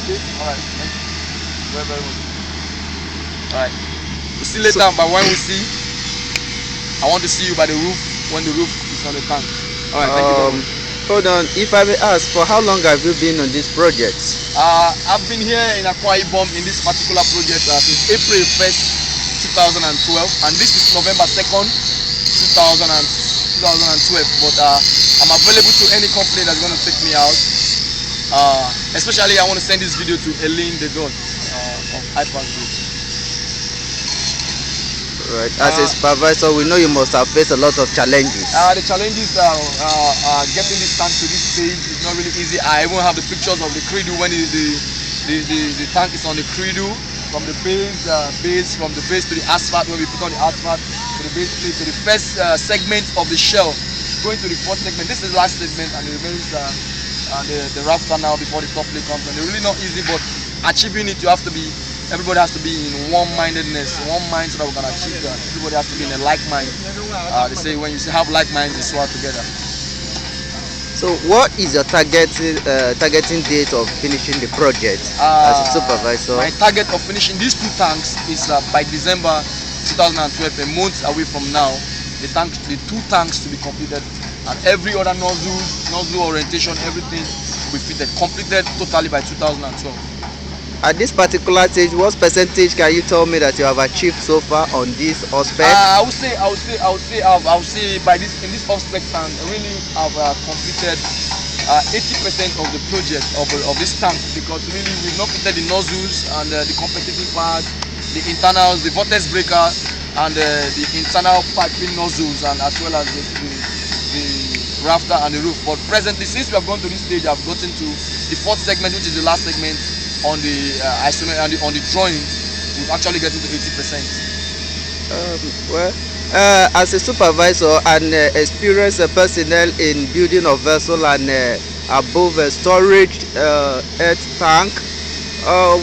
Okay. All right. Thank you. Very, very much. All right. We'll see later. But when we see, I want to see you by the roof when the roof is on the tank. All right. Thank you very much. Hold on, if I may ask, for how long have you been on this project? I've been here in Akwa Ibom in this particular project since April 1st, 2012, and this is November 2nd, 2012. But I'm available to any company that's going to take me out. Especially, I want to send this video to Elaine, the god of iPad Group. Right. As a supervisor, we know you must have faced a lot of challenges. The challenges are getting this tank to this stage is not really easy. I even have the pictures of the CRUDE when the tank is on the CRUDE, from the base, from the base to the asphalt, when we put on the asphalt, to the base plate, to the first segment of the shell, going to the fourth segment. This is the last segment, and it remains the rafter now before the top plate comes. And they're really not easy, but achieving it, you have to be. Everybody has to be in one-mindedness, one mind, so that we can achieve that. Everybody has to be in a like mind. They say when you have like minds, they swell together. So, what is your targeting date of finishing the project as a supervisor? My target of finishing these two tanks is by December 2012, a month away from now. The two tanks to be completed, and every other nozzle orientation, everything will be fitted, completed totally by 2012. At this particular stage, what percentage can you tell me that you have achieved so far on this OFF-SPEC? I would say by this OFF-SPEC tank, really I've completed 80% of the project of this tank, because really we've not fitted the nozzles and the compensating parts, the internals, the vortex breaker, and the internal piping nozzles, and as well as the rafter and the roof. But presently, since we have gone to this stage, I've gotten to the fourth segment, which is the last segment. On the on the drawing, we've actually getting to 80%. As a supervisor and experienced personnel in building of vessel and above storage earth tank,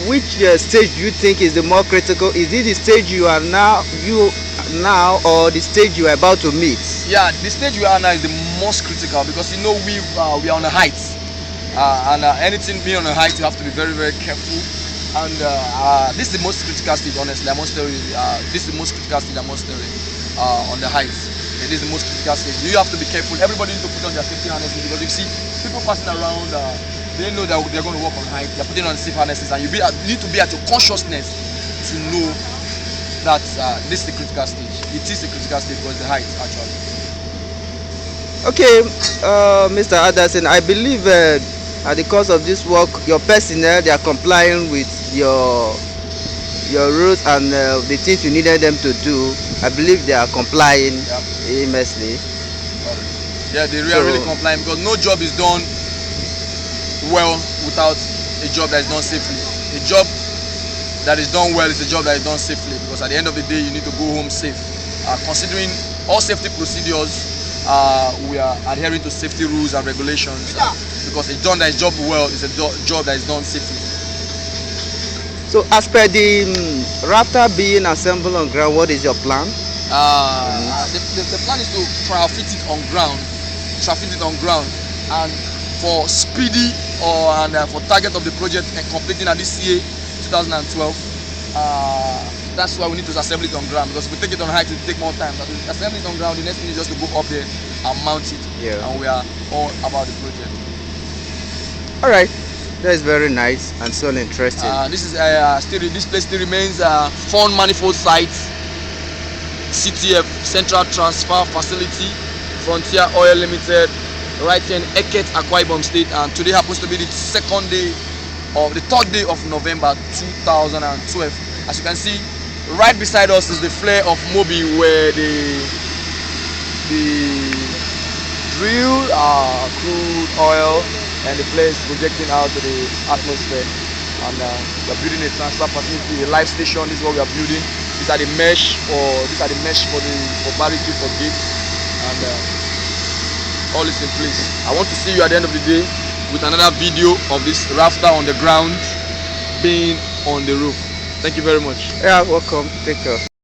which stage do you think is the more critical? Is it the stage you are now, or the stage you are about to meet? Yeah, the stage we are now is the most critical, because you know we are on a height. Anything being on a height, you have to be very, very careful. And this is the most critical stage, honestly. I must tell you, this is the most critical stage. I must tell you, on the height. It is the most critical stage. You have to be careful. Everybody needs to put on their safety harnesses, because you see people passing around. They know that they're going to work on height. They're putting on safe harnesses, and you need to be at your consciousness to know that this is the critical stage. It is the critical stage because the height, actually. Okay, Mr. Anderson, I believe. At the course of this work, your personnel, they are complying with your rules and the things you needed them to do. I believe they are complying immensely. Yeah, they are really complying, because no job is done well without a job that is done safely. A job that is done well is a job that is done safely, because at the end of the day, you need to go home safe. Considering all safety procedures, we are adhering to safety rules and regulations, because a job that is done well is a job that is done safely. So, as per the rafter being assembled on ground, what is your plan? The plan is to fit it on ground, and for speedy and for target of the project and completing at this year 2012. That's why we need to assemble it on ground, because if we take it on height, it will take more time. But if we assemble it on ground, the next thing is just to go up there and mount it, and we are all about the project. All right, that is very nice and so interesting. This place still remains Fund Manifold Site, CTF, Central Transfer Facility, Frontier Oil Limited, right here in Eket, Akwa Ibom State, and today happens to be the third day of November 2012. As you can see, right beside us is the flare of Mobi, where the drill, crude oil, and the flare is projecting out to the atmosphere. And we are building a transfer facility, a live station. This is what we are building. These are the mesh for barbecue, for gate, and all is in place. I want to see you at the end of the day with another video of this rafter on the ground being on the roof. Thank you very much. Yeah, welcome. Take care.